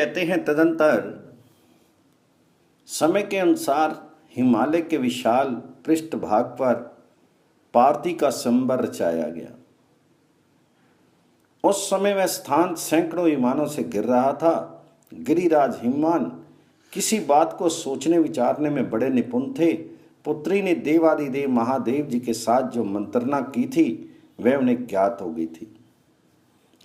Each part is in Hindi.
कहते हैं तदंतर समय के अनुसार हिमालय के विशाल पृष्ठभाग पर पार्थी का संबर रचाया गया। उस समय वह स्थान सैकड़ों विमानों से गिर रहा था। गिरिराज हिमवान किसी बात को सोचने विचारने में बड़े निपुण थे। पुत्री ने देवादिदेव महादेव जी के साथ जो मंत्रणा की थी वह उन्हें ज्ञात हो गई थी।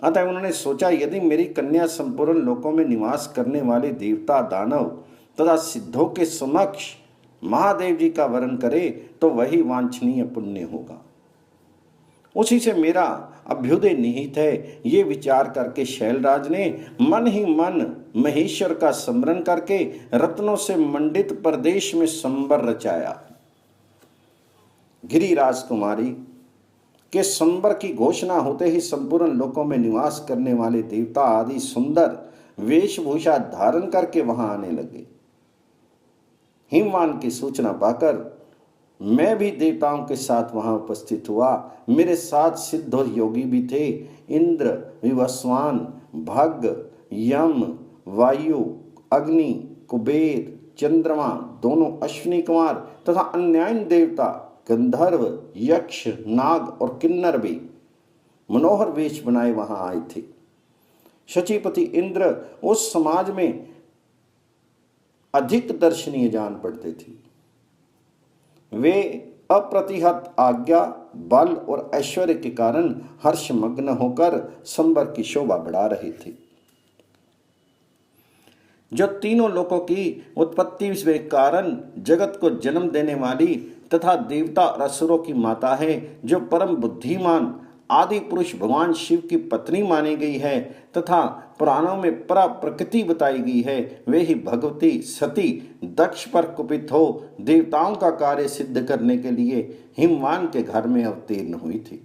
अतः उन्होंने सोचा, यदि मेरी कन्या संपूर्ण लोकों में निवास करने वाले देवता, दानव तथा सिद्धों के समक्ष महादेव जी का वरण करे तो वही वांछनीय पुण्य होगा। उसी से मेरा अभ्युदय निहित है। ये विचार करके शैलराज ने मन ही मन महेश्वर का स्मरण करके रत्नों से मंडित प्रदेश में संबर रचाया। गिरिराज कुमारी के संबर की घोषणा होते ही संपूर्ण लोकों में निवास करने वाले देवता आदि सुंदर वेशभूषा धारण करके वहां आने लगे। हिमवान की सूचना पाकर मैं भी देवताओं के साथ वहां उपस्थित हुआ। मेरे साथ सिद्ध और योगी भी थे। इंद्र, विवस्वान, भग, यम, वायु, अग्नि, कुबेर, चंद्रमा, दोनों अश्विनी कुमार तथा अन्य देवता, गंधर्व, यक्ष, नाग और किन्नर भी मनोहर वेश बनाए वहां आए थे। शचीपति इंद्र उस समाज में अधिक दर्शनीय जान पड़ते थे। वे अप्रतिहत आज्ञा, बल और ऐश्वर्य के कारण हर्षमग्न होकर संबर की शोभा बढ़ा रहे थे। जो तीनों लोकों की उत्पत्ति के कारण जगत को जन्म देने वाली तथा देवता और असुरों की माता है, जो परम बुद्धिमान आदि पुरुष भगवान शिव की पत्नी मानी गई है तथा पुराणों में परा प्रकृति बताई गई है, वे ही भगवती सती दक्ष पर कुपित हो देवताओं का कार्य सिद्ध करने के लिए हिमवान के घर में अवतीर्ण हुई थी।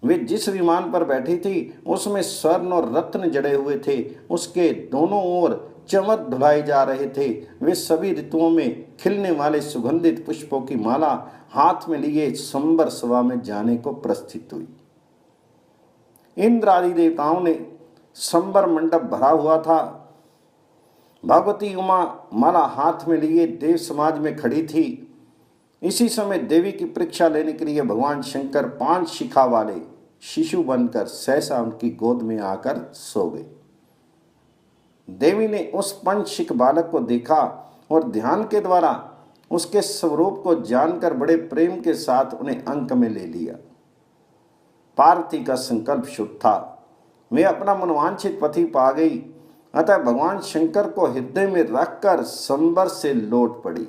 वे जिस विमान पर बैठी थी उसमें स्वर्ण और रत्न जड़े हुए थे। उसके दोनों ओर चमक धुलाए जा रहे थे। वे सभी ऋतुओं में खिलने वाले सुगंधित पुष्पों की माला हाथ में लिए संबर सभा में जाने को प्रस्थित हुई। इंद्र आदि देवताओं ने संबर मंडप भरा हुआ था। भगवती उमा माला हाथ में लिए देव समाज में खड़ी थी। इसी समय देवी की परीक्षा लेने के लिए भगवान शंकर 5 शिखा वाले शिशु बनकर सहसा उनकी गोद में आकर सो गए। देवी ने उस पंचशिख बालक को देखा और ध्यान के द्वारा उसके स्वरूप को जानकर बड़े प्रेम के साथ उन्हें अंक में ले लिया। पार्वती का संकल्प शुभ था। वे अपना मनवांछित पति पा गई। अतः भगवान शंकर को हृदय में रखकर संबर से लौट पड़ी।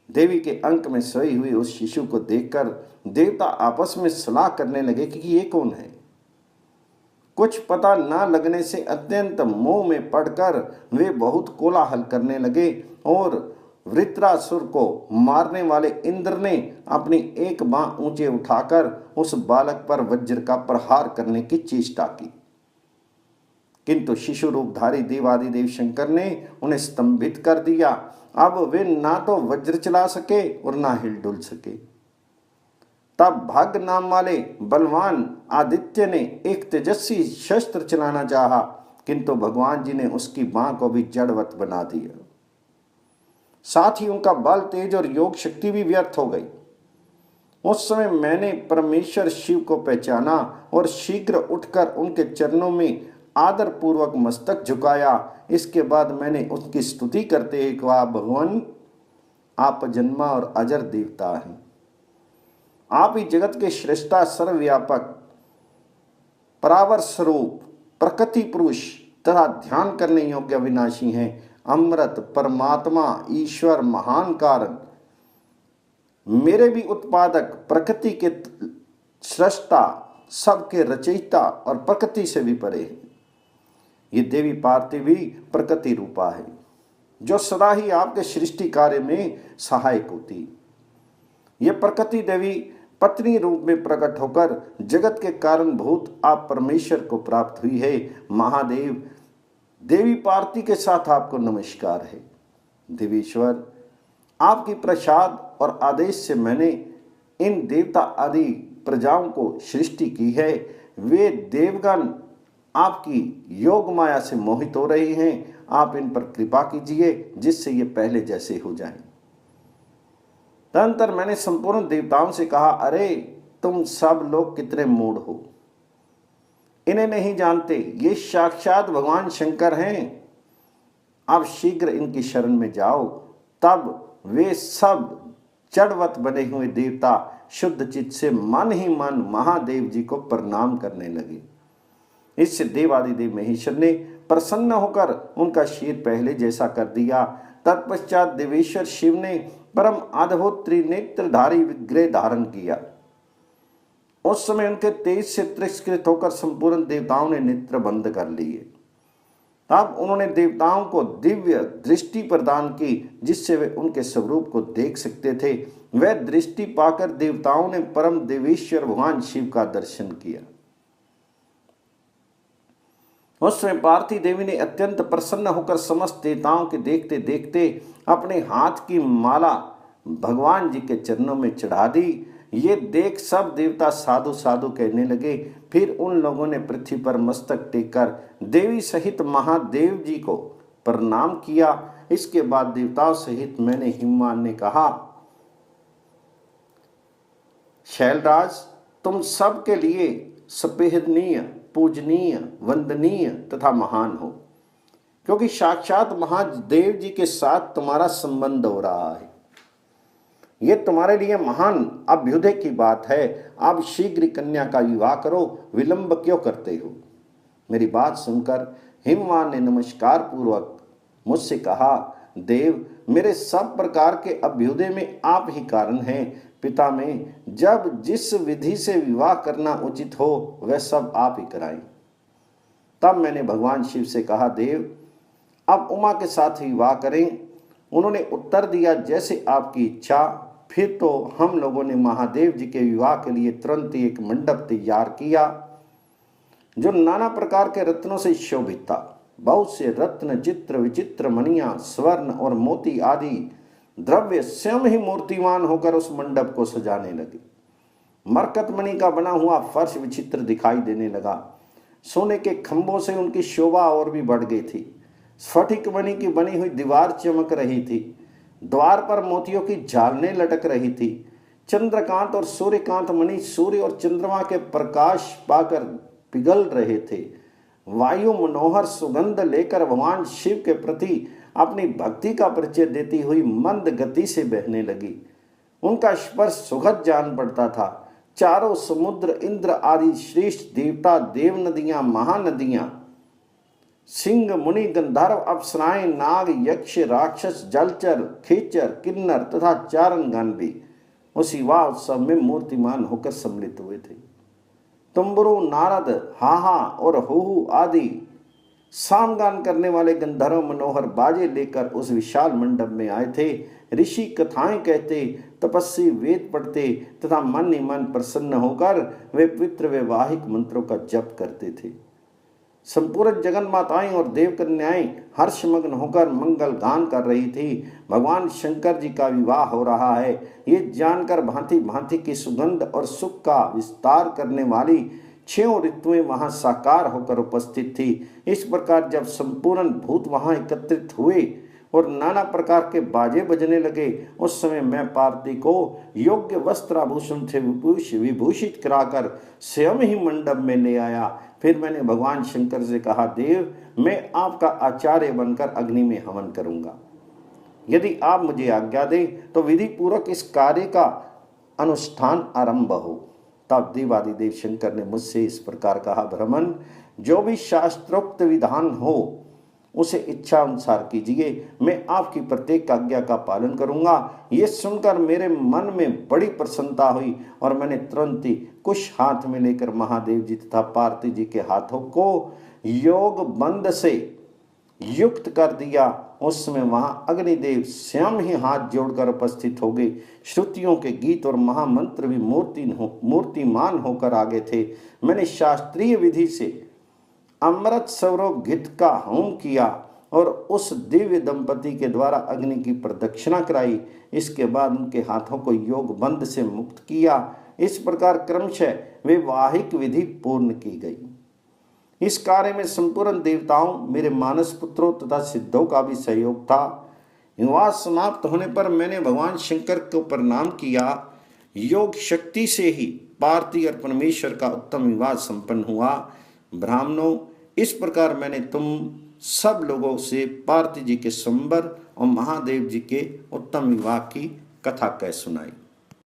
देवी के अंक में सोई हुई उस शिशु को देखकर देवता आपस में सलाह करने लगे कि ये कौन है। कुछ पता न लगने से अत्यंत मोह में पड़कर वे बहुत कोलाहल करने लगे और वृत्रासुर को मारने वाले इंद्र ने अपनी एक बांह ऊंचे उठाकर उस बालक पर वज्र का प्रहार करने की चेष्टा की, किंतु शिशु रूपधारी देवादिदेव शंकर ने उन्हें स्तंभित कर दिया। अब वे ना तो वज्र चला सके और ना हिलडुल सके। तब भाग नाम वाले बलवान आदित्य ने एक तेजस्वी शस्त्र चलाना चाहा, किंतु भगवान जी ने उसकी बांह को भी जड़वत बना दिया। साथ ही उनका बल, तेज और योग शक्ति भी व्यर्थ हो गई। उस समय मैंने परमेश्वर शिव को पहचाना और शीघ्र उठकर उनके चरणों में आदर पूर्वक मस्तक झुकाया। इसके बाद मैंने उसकी स्तुति करते हुए कहा, भगवान आप जन्मा और अजर देवता हैं। आप ही जगत के श्रेष्ठा, सर्वव्यापक, परावर स्वरूप, प्रकृति पुरुष तथा ध्यान करने योग्य विनाशी हैं। अमृत, परमात्मा, ईश्वर, महान कारण, मेरे भी उत्पादक, प्रकृति के सृष्टा, सबके रचयिता और प्रकृति से भी परे हैं। ये देवी पार्वती भी प्रकृति रूपा है, जो सदा ही आपके सृष्टि कार्य में सहायक होती। ये प्रकृति देवी पत्नी रूप में प्रकट होकर जगत के कारण भूत आप परमेश्वर को प्राप्त हुई है। महादेव, देवी पार्वती के साथ आपको नमस्कार है। देवीश्वर, आपकी प्रसाद और आदेश से मैंने इन देवता आदि प्रजाओं को सृष्टि की है। वे देवगण आपकी योग माया से मोहित हो रहे हैं। आप इन पर कृपा कीजिए जिससे ये पहले जैसे हो जाएं। तदनंतर मैंने संपूर्ण देवताओं से कहा, अरे तुम सब लोग कितने मूढ़ हो, इन्हें नहीं जानते, ये साक्षात भगवान शंकर हैं। आप शीघ्र इनकी शरण में जाओ। तब वे सब जड़वत बने हुए देवता शुद्ध चित्त से मन ही मन महादेव जी को प्रणाम करने लगे। इससे देवादिदेव महेश्वर ने प्रसन्न होकर उनका शीर पहले जैसा कर दिया। तत्पश्चात देवेश्वर शिव ने परम अद्भुत त्रिनेत्रधारी विग्रह धारण किया। उस समय उनके तेज से तिरस्कृत होकर संपूर्ण देवताओं ने नेत्र बंद कर लिए। तब उन्होंने देवताओं को दिव्य दृष्टि प्रदान की जिससे वे उनके स्वरूप को देख सकते थे। वह दृष्टि पाकर देवताओं ने परम देवेश्वर भगवान शिव का दर्शन किया। उस समय पार्थी देवी ने अत्यंत प्रसन्न होकर समस्त देवताओं के देखते देखते अपने हाथ की माला भगवान जी के चरणों में चढ़ा दी। ये देख सब देवता साधु साधु कहने लगे। फिर उन लोगों ने पृथ्वी पर मस्तक टेककर देवी सहित महादेव जी को प्रणाम किया। इसके बाद देवताओं सहित मैंने हिमवान ने कहा, शैलराज, तुम सब के लिए सपेहनीय, पूजनीय, वंदनीय तथा महान हो, क्योंकि साक्षात महादेव जी के साथ तुम्हारा संबंध हो रहा है। ये तुम्हारे लिए महान अभ्युदय की बात है। आप शीघ्र कन्या का विवाह करो, विलंब क्यों करते हो। मेरी बात सुनकर हिमवान ने नमस्कार पूर्वक मुझसे कहा, देव, मेरे सब प्रकार के अभ्युदय में आप ही कारण हैं। पिता में जब जिस विधि से विवाह करना उचित हो वह सब आप ही कराएं। तब मैंने भगवान शिव से कहा, देव, अब उमा के साथ विवाह करें। उन्होंने उत्तर दिया, जैसे आपकी इच्छा। फिर तो हम लोगों ने महादेव जी के विवाह के लिए तुरंत ही एक मंडप तैयार किया जो नाना प्रकार के रत्नों से शोभित था। बहुत से रत्न, चित्र, विचित्र मणियां, स्वर्ण और मोती आदि द्रव्य स्वयं ही मूर्तिमान होकर उस मंडप को सजाने लगे। मरकत मणि का बना हुआ फर्श विचित्र दिखाई देने लगा। सोने के खंभों से उनकी शोभा और भी बढ़ गई थी। स्फटिक मणि की बनी हुई दीवार चमक रही थी। द्वार पर मोतियों की झालरें लटक रही थी। चंद्रकांत और सूर्यकांत मणि सूर्य और चंद्रमा के प्रकाश पाकर पिघल रहे थे। वायु मनोहर सुगंध लेकर भगवान शिव के प्रति अपनी भक्ति का परिचय देती हुई मंद गति से बहने लगी। उनका स्पर्श सुखद जान पड़ता था। चारों समुद्र, इंद्र आदि श्रेष्ठ देवता, देव नदियां, महानदियां, सिंह, मुनि, गंधर्व, अप्सराएं, नाग, यक्ष, राक्षस, जलचर, खेचर, किन्नर तथा चारणगण भी उस विवाह उत्सव में मूर्तिमान होकर सम्मिलित हुए थे। तुम्बरू, नारद, हाहा और हुहू आदि सामगान करने वाले गंधर्व मनोहर बाजे लेकर उस विशाल मंडप में आए थे। ऋषि कथाएं कहते, तपस्वी वेद पढ़ते तथा मन ही मन प्रसन्न होकर वे पवित्र वैवाहिक मंत्रों का जप करते थे। संपूर्ण जगन माताएं और देव कन्याएं हर्षमग्न होकर मंगल गान कर रही थी। भगवान शंकर जी का विवाह हो रहा है ये जानकर भांति भांति की सुगंध और सुख का विस्तार करने वाली 6 ऋतुएं वहां साकार होकर उपस्थित थी। इस प्रकार जब संपूर्ण भूत वहां एकत्रित हुए और नाना प्रकार के बाजे बजने लगे, उस समय मैं पार्वती को योग्य वस्त्राभूषण से विभूषित कराकर स्वयं ही मंडप में ले आया। फिर मैंने भगवान शंकर से कहा, देव, मैं आपका आचार्य बनकर अग्नि में हवन करूंगा। यदि आप मुझे आज्ञा दें तो विधि पूर्वक इस कार्य का अनुष्ठान आरंभ हो। तब देवादिदेव शंकर ने मुझसे इस प्रकार कहा, ब्राह्मण, जो भी शास्त्रोक्त विधान हो उसे इच्छा अनुसार कीजिए। मैं आपकी प्रत्येक आज्ञा का पालन करूंगा। ये सुनकर मेरे मन में बड़ी प्रसन्नता हुई और मैंने तुरंत ही कुश हाथ में लेकर महादेव जी तथा पार्वती जी के हाथों को योग बंद से युक्त कर दिया। उस समय वहां अग्निदेव स्वयं ही हाथ जोड़कर उपस्थित हो गए। श्रुतियों के गीत और महामंत्र भी मूर्तिमान होकर आ गए थे। मैंने शास्त्रीय विधि से अमृत स्वरूप घृत का होम किया और उस दिव्य दंपति के द्वारा अग्नि की प्रदक्षिणा कराई। इसके बाद उनके हाथों को योग बंद से मुक्त किया। इस प्रकार क्रमशः वैवाहिक विधि पूर्ण की गई। इस कार्य में संपूर्ण देवताओं, मेरे मानस पुत्रों तथा सिद्धों का भी सहयोग था। विवाह समाप्त होने पर मैंने भगवान शंकर को प्रणाम किया। योग शक्ति से ही पार्थी और परमेश्वर का उत्तम विवाह संपन्न हुआ। ब्राह्मणों, इस प्रकार मैंने तुम सब लोगों से पार्थी जी के स्वयंवर और महादेव जी के उत्तम विवाह की कथा कह सुनाई।